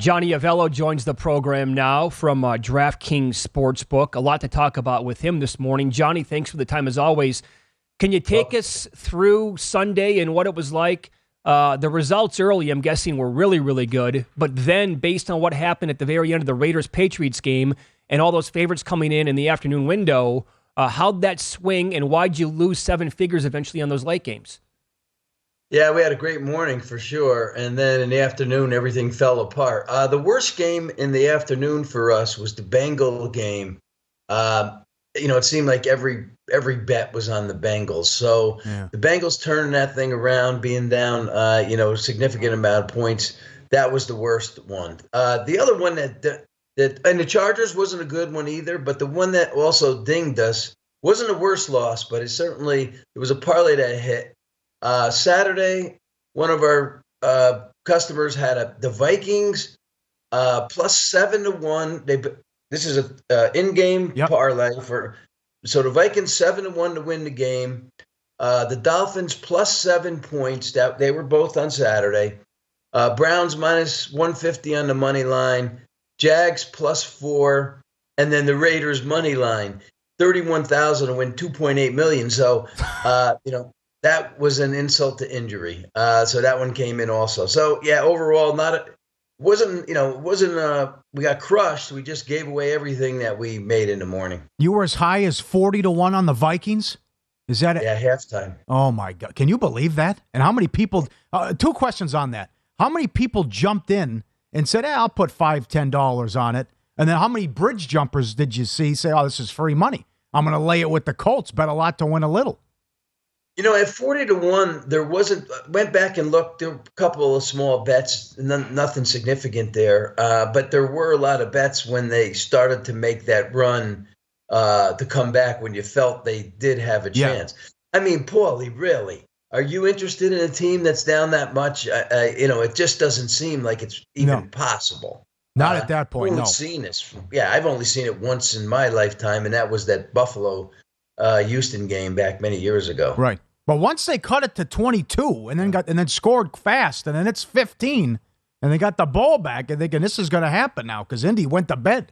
Johnny Avello joins the program now from DraftKings Sportsbook. A lot to talk about with him this morning. Johnny, thanks for the time as always. Can you take us through Sunday and what it was like? The results early, I'm guessing, were really, really good. But then, based on what happened at the very end of the Raiders-Patriots game and all those favorites coming in the afternoon window, how'd that swing and why'd you lose seven figures eventually on those late games? Yeah, we had a great morning for sure. And then in the afternoon, everything fell apart. The worst game in the afternoon for us was the Bengal game. It seemed like every bet was on the Bengals. So the Bengals turning that thing around, being down, a significant amount of points. That was the worst one. The other one that and the Chargers wasn't a good one either, but the one that also dinged us wasn't a worse loss, but it was a parlay that hit. Saturday, one of our customers had the Vikings plus 7-1. This is a in-game parlay so the Vikings 7-1 to win the game. The Dolphins plus 7 points. That they were both on Saturday. Browns minus 150 on the money line. Jags plus 4, and then the Raiders money line 31,000 to win 2.8 million. So that was an insult to injury. So that one came in also. So yeah, overall, we got crushed. We just gave away everything that we made in the morning. You were as high as 40-1 on the Vikings? Is that it? Yeah, halftime. Oh my God. Can you believe that? And how many people, two questions on that. How many people jumped in and said, I'll put $5, $10 on it? And then how many bridge jumpers did you see say, this is free money? I'm going to lay it with the Colts, bet a lot to win a little. At 40-1, there wasn't. Went back and looked. There were a couple of small bets, nothing significant there. But there were a lot of bets when they started to make that run to come back. When you felt they did have a chance. I mean, Pauly, really, are you interested in a team that's down that much? It just doesn't seem like it's even possible. Not at that point. I've seen this. Yeah, I've only seen it once in my lifetime, and that was that Buffalo. Houston game back many years ago. Right. But once they cut it to 22 and then scored fast, and then it's 15, and they got the ball back, and thinking this is going to happen now because Indy went to bed.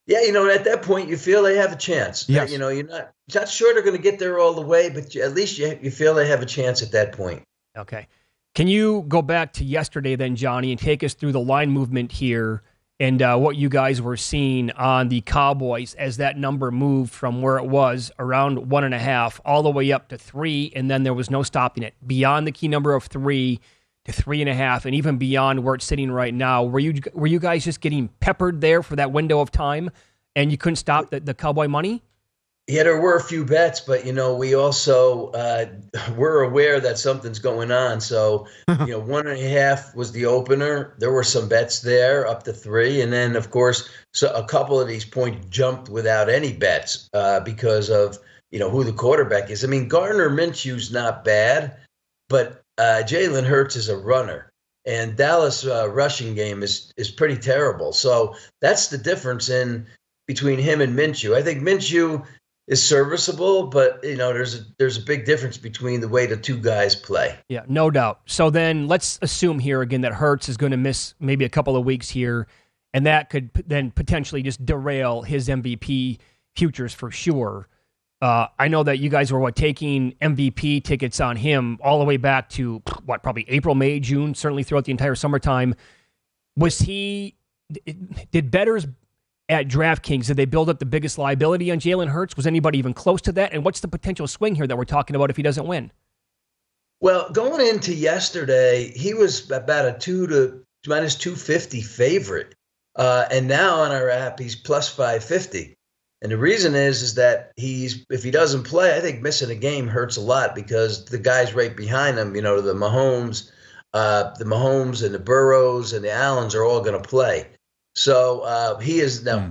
Yeah, at that point you feel they have a chance. Yes. You're not sure they're going to get there all the way, but at least you feel they have a chance at that point. Okay. Can you go back to yesterday then, Johnny, and take us through the line movement here? And what you guys were seeing on the Cowboys as that number moved from where it was around 1.5 all the way up to 3, and then there was no stopping it. Beyond the key number of 3 to 3.5, and even beyond where it's sitting right now, were you guys just getting peppered there for that window of time, and you couldn't stop the Cowboy money? Yeah, there were a few bets, but, we also were aware that something's going on. So, 1.5 was the opener. There were some bets there up to 3. And then, of course, so a couple of these points jumped without any bets because of, who the quarterback is. I mean, Gardner Minshew's not bad, but Jalen Hurts is a runner. And Dallas rushing game is pretty terrible. So that's the difference between him and Minshew. I think Minshew is serviceable, but there's a big difference between the way the two guys play. Yeah, no doubt. So then let's assume here again that Hurts is going to miss maybe a couple of weeks here, and that could then potentially just derail his MVP futures for sure. I know that you guys were taking MVP tickets on him all the way back to probably April, May, June, certainly throughout the entire summertime. Did bettors at DraftKings, did they build up the biggest liability on Jalen Hurts? Was anybody even close to that? And what's the potential swing here that we're talking about if he doesn't win? Well, going into yesterday, he was about a minus 250 favorite. And now on our app, he's plus 550. And the reason is that if he doesn't play, I think missing a game hurts a lot because the guys right behind him, the Mahomes and the Burrows and the Allens are all going to play. So he is now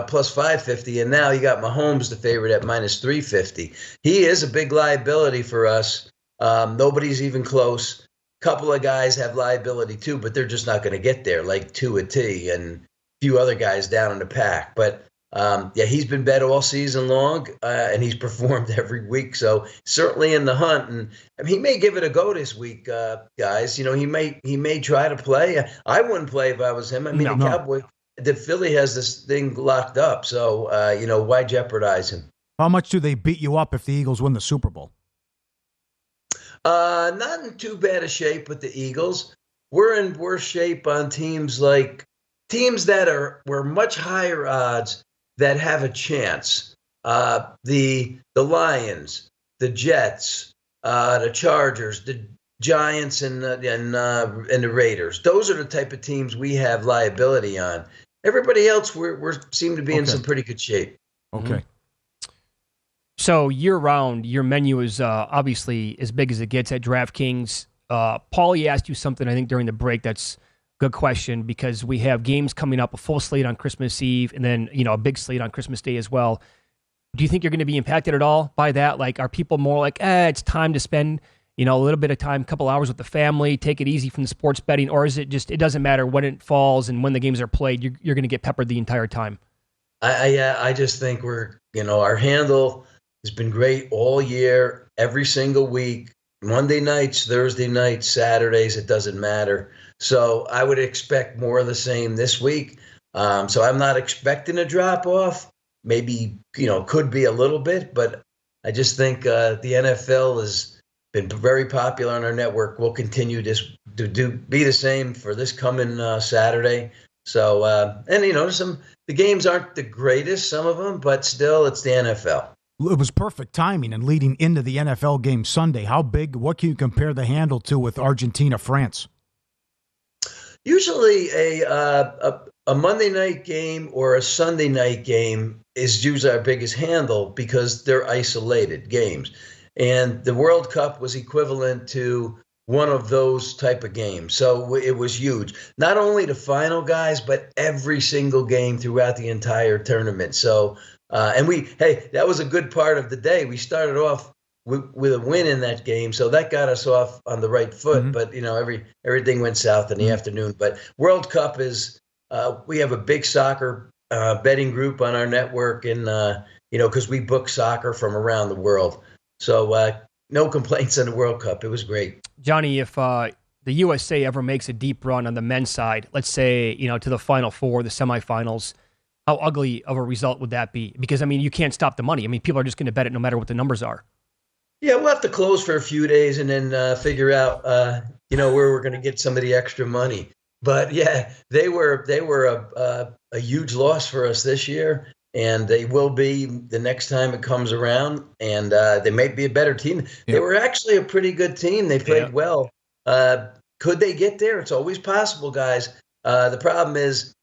plus 550, and now you got Mahomes, the favorite, at minus 350. He is a big liability for us. Nobody's even close. A couple of guys have liability too, but they're just not going to get there, like Tua T and a few other guys down in the pack. But Yeah, he's been bet all season long, and he's performed every week. So certainly in the hunt, and I mean, he may give it a go this week, guys. You know, he may try to play. I wouldn't play if I was him. I mean, the Philly has this thing locked up. So you know, why jeopardize him? How much do they beat you up if the Eagles win the Super Bowl? Not in too bad a shape with the Eagles. We're in worse shape on teams that were much higher odds that have a chance. The Lions, the Jets, the Chargers, the Giants, and the Raiders. Those are the type of teams we have liability on. Everybody else, we seem to be in some pretty good shape. Okay. Mm-hmm. So year-round, your menu is obviously as big as it gets at DraftKings. Pauly asked you something, I think, during the break that's a good question because we have games coming up, a full slate on Christmas Eve, and then a big slate on Christmas Day as well. Do you think you're going to be impacted at all by that? Like, are people more like, it's time to spend a little bit of time, a couple hours with the family, take it easy from the sports betting, or is it just it doesn't matter when it falls and when the games are played, you're going to get peppered the entire time? I just think our handle has been great all year, every single week, Monday nights, Thursday nights, Saturdays, it doesn't matter. So I would expect more of the same this week. So I'm not expecting a drop off. Maybe, could be a little bit, but I just think the NFL has been very popular on our network. We'll continue to be the same for this coming Saturday. So, the games aren't the greatest, some of them, but still it's the NFL. It was perfect timing and leading into the NFL game Sunday. How big, what can you compare the handle to with Argentina, France? Usually a Monday night game or a Sunday night game is usually our biggest handle because they're isolated games. And the World Cup was equivalent to one of those type of games. So it was huge. Not only the final guys, but every single game throughout the entire tournament. So that was a good part of the day. We started off with a win in that game, so that got us off on the right foot. Mm-hmm. But everything went south in the afternoon. But World Cup is we have a big soccer betting group on our network, and because we book soccer from around the world. So no complaints on the World Cup. It was great. Johnny, if the USA ever makes a deep run on the men's side, let's say to the Final Four, the semifinals. How ugly of a result would that be? Because, you can't stop the money. People are just going to bet it no matter what the numbers are. Yeah, we'll have to close for a few days and then figure out, where we're going to get some of the extra money. But, yeah, they were a huge loss for us this year, and they will be the next time it comes around, and they may be a better team. Yeah. They were actually a pretty good team. They played well. Could they get there? It's always possible, guys. The problem is,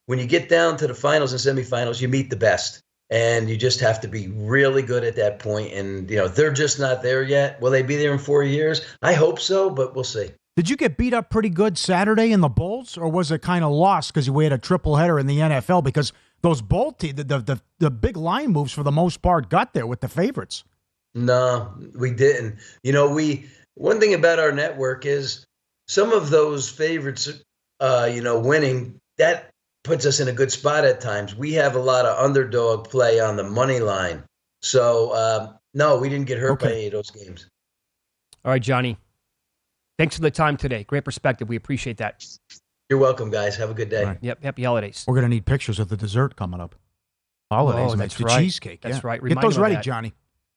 when you get down to the finals and semifinals, you meet the best, and you just have to be really good at that point. And, they're just not there yet. Will they be there in 4 years? I hope so, but we'll see. Did you get beat up pretty good Saturday in the Bowls, or was it kind of lost because we had a triple header in the NFL? Because those Bowl teams, the big line moves for the most part got there with the favorites. No, we didn't. One thing about our network is some of those favorites, winning, that puts us in a good spot at times. We have a lot of underdog play on the money line. So, no, we didn't get hurt by any of those games. All right, Johnny. Thanks for the time today. Great perspective. We appreciate that. You're welcome, guys. Have a good day. Right. Yep. Happy holidays. We're going to need pictures of the dessert coming up. Holidays. Oh, that's the right. Cheesecake. That's right. Get those ready, Johnny.